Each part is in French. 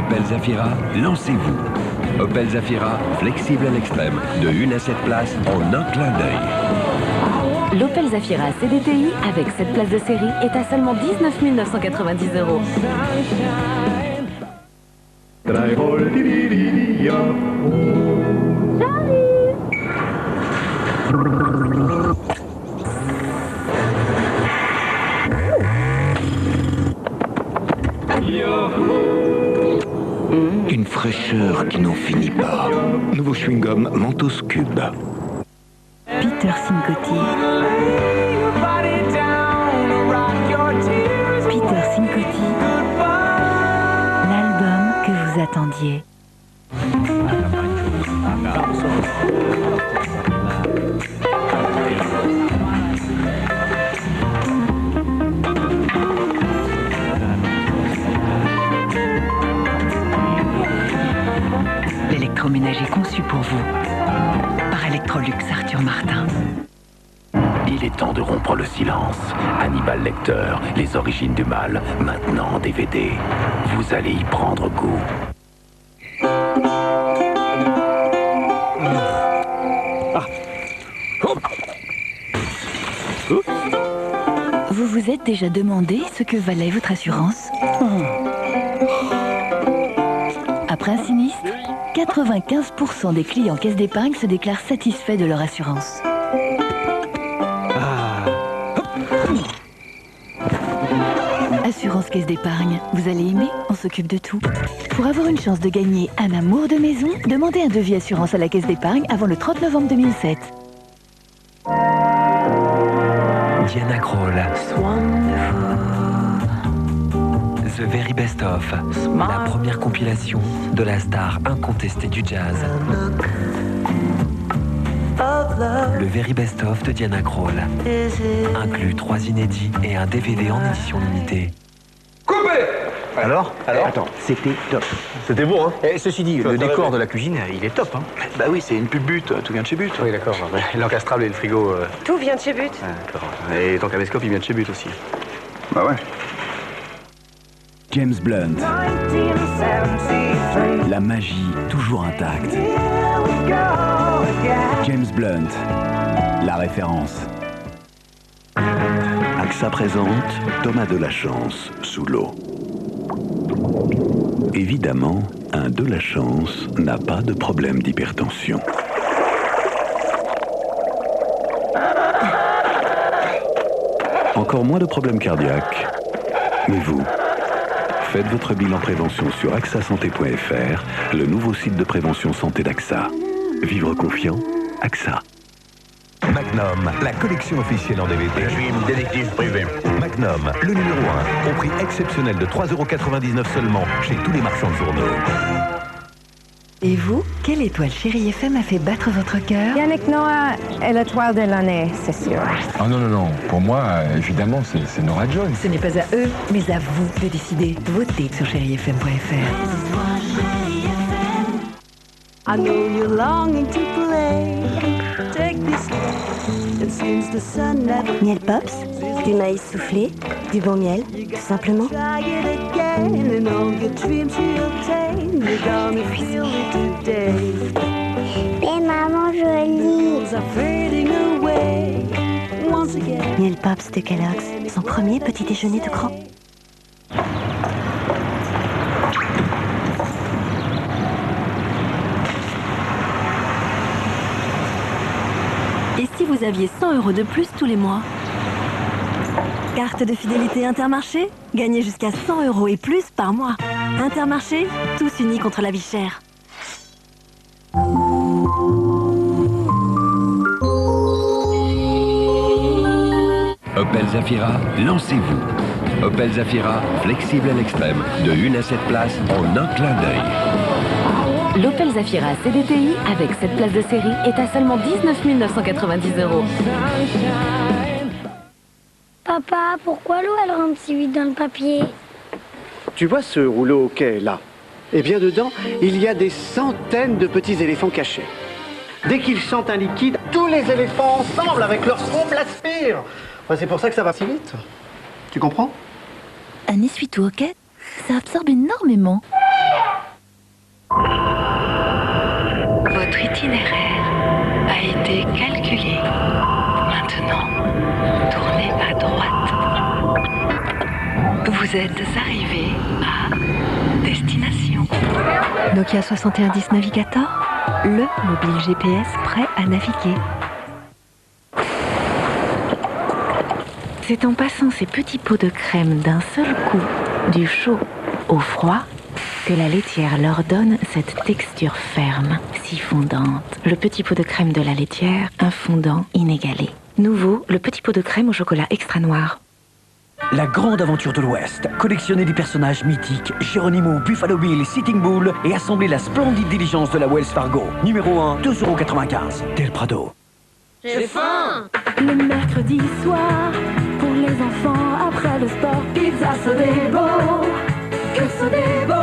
Opel Zafira, lancez-vous. Opel Zafira, flexible à l'extrême, de 1 à 7 places en un clin d'œil. L'Opel Zafira CDTI avec 7 places de série est à seulement 19 990 €. Une fraîcheur qui n'en finit pas. Nouveau chewing-gum Mentos Cube. Peter Cincotti. Peter Cincotti. L'album que vous attendiez. L'électroménager conçu pour vous. Par Electrolux Arthur Martin. Il est temps de rompre le silence. Hannibal Lecter, Les origines du mal, maintenant en DVD. Vous allez y prendre goût. Vous vous êtes déjà demandé ce que valait votre assurance? Après un sinistre, 95% des clients caisse d'épargne se déclarent satisfaits de leur assurance. Assurance caisse d'épargne, vous allez aimer, on s'occupe de tout. Pour avoir une chance de gagner un amour de maison, demandez un devis assurance à la caisse d'épargne avant le 30 novembre 2007. Diana Krall. The Very Best Of, la première compilation de la star incontestée du jazz. Le Very Best Of de Diana Krall inclut 3 inédits et un DVD en édition limitée. Coupé! Alors, attends, c'était top. C'était bon, hein? Et ceci dit, le décor de la cuisine, il est top, hein. Bah oui, c'est une pub But, tout vient de chez But. Oui, d'accord. L'encastrable et le frigo... Tout vient de chez But. D'accord. Et ton caméscope, il vient de chez But aussi. Bah ouais. James Blunt. La magie toujours intacte. James Blunt. La référence. AXA présente Thomas de la Chance sous l'eau. Évidemment, un de la chance n'a pas de problème d'hypertension. Encore moins de problèmes cardiaques. Mais vous, faites votre bilan prévention sur axasanté.fr, le nouveau site de prévention santé d'AXA. Vivre confiant, AXA. Magnum, la collection officielle en DVD. Je suis une détective privée. Magnum, le numéro 1, au prix exceptionnel de 3,99 € seulement chez tous les marchands de journaux. Et vous, quelle étoile Chérie FM a fait battre votre cœur? Yannick Noah est l'étoile de l'année, c'est sûr. Ah non. Pour moi, évidemment, c'est Norah Jones. Ce n'est pas à eux, mais à vous de décider. Votez sur chérifm.fr. I know you're longing to play. Take this. It seems the sun never. Miel Pops, du maïs soufflé, du bon miel, tout simplement. Try it again and all your dreams will tame. You're gonna feel it today. Mais maman jolie. Are fading away once again. Miel Pops de Kellogg's, son premier petit déjeuner de grand. Et si vous aviez 100 € de plus tous les mois? Carte de fidélité Intermarché? Gagnez jusqu'à 100 € et plus par mois. Intermarché, tous unis contre la vie chère. Opel Zafira, lancez-vous. Opel Zafira, flexible à l'extrême, de 1 à 7 places en un clin d'œil. L'Opel Zafira CDTI avec 7 places de série est à seulement 19 990 €. Papa, pourquoi l'eau elle rentre si vite dans le papier? Tu vois ce rouleau hockey là? Eh bien dedans, il y a des centaines de petits éléphants cachés. Dès qu'ils sentent un liquide, tous les éléphants ensemble avec leur trompe l'aspirent. Enfin, c'est pour ça que ça va si vite. Tu comprends? Un essuie-tout hockey, ça absorbe énormément. Votre itinéraire a été calculé. Maintenant, tournez à droite. Vous êtes arrivé à destination. Nokia 6110 Navigator, le mobile GPS prêt à naviguer. C'est en passant ces petits pots de crème d'un seul coup, du chaud au froid, que la laitière leur donne cette texture ferme, si fondante. Le petit pot de crème de la laitière, un fondant inégalé. Nouveau, le petit pot de crème au chocolat extra noir. La grande aventure de l'Ouest. Collectionnez des personnages mythiques, Geronimo, Buffalo Bill, Sitting Bull et assemblez la splendide diligence de la Wells Fargo. Numéro 1, 2,95 €. Del Prado. J'ai faim! Le mercredi soir, pour les enfants, après le sport, pizza Sodebo, que Sodebo.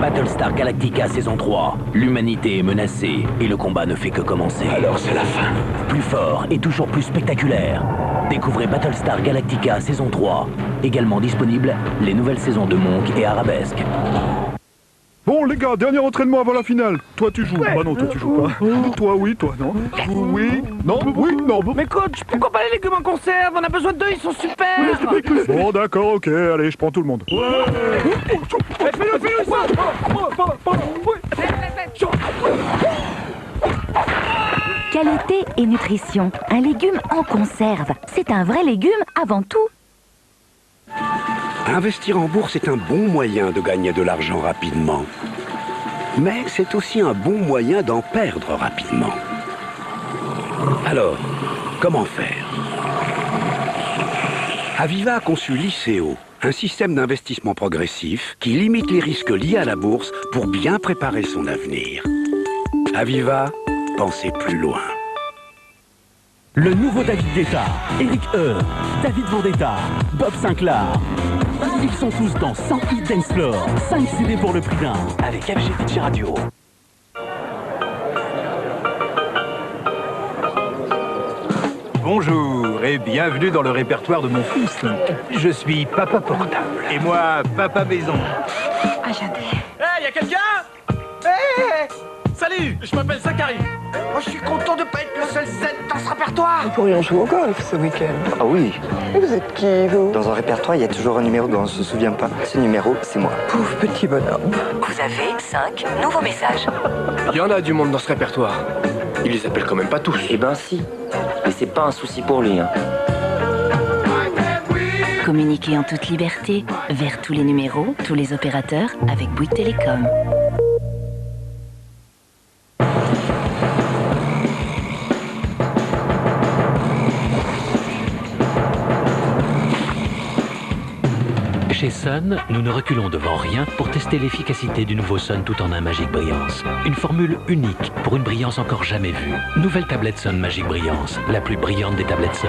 Battlestar Galactica saison 3. L'humanité est menacée et le combat ne fait que commencer. Alors c'est la fin. Plus fort et toujours plus spectaculaire. Découvrez Battlestar Galactica saison 3. Également disponible les nouvelles saisons de Monk et Arabesque. Bon les gars, dernier entraînement avant la finale. Toi tu joues. Bah non, toi tu joues pas. Toi oui, toi non. Oui, non, oui, non. Mais coach, pourquoi pas les légumes en conserve? On a besoin d'eux, ils sont super. Bon d'accord, ok, allez, je prends tout le monde. Fais-le Qualité et nutrition. Un légume en conserve. C'est un vrai légume avant tout. Investir en bourse est un bon moyen de gagner de l'argent rapidement. Mais c'est aussi un bon moyen d'en perdre rapidement. Alors, comment faire? Aviva a conçu l'ICO, un système d'investissement progressif qui limite les risques liés à la bourse pour bien préparer son avenir. Aviva, pensez plus loin. Le nouveau David Guetta, Eric E, David Vendetta, Bob Sinclair. Ils sont tous dans 100 hits dance floor. 5 CD pour le prix d'un. Avec FG Radio. Bonjour et bienvenue dans le répertoire de mon fils. Je suis Papa Portable. Et moi, Papa Maison. Ah, j'adore. Hey, y'a quelqu'un? Hey, salut, je m'appelle Zachary. Moi, je suis content de pas être le seul set dans ce répertoire. Nous pourrions jouer au golf ce week-end. Ah oui. Et vous êtes qui, vous? Dans un répertoire, il y a toujours un numéro dont on se souvient pas. Ce numéro, c'est moi. Pauvre petit bonhomme. Vous avez 5 nouveaux messages. Il y en a du monde dans ce répertoire. Il les appelle quand même pas tous. Eh ben si. Mais c'est pas un souci pour lui, hein. Communiquez en toute liberté vers tous les numéros, tous les opérateurs avec Bouygues Télécom. Chez Sun, nous ne reculons devant rien pour tester l'efficacité du nouveau Sun tout en un Magic Brillance. Une formule unique pour une brillance encore jamais vue. Nouvelle tablette Sun Magic Brillance, la plus brillante des tablettes Sun.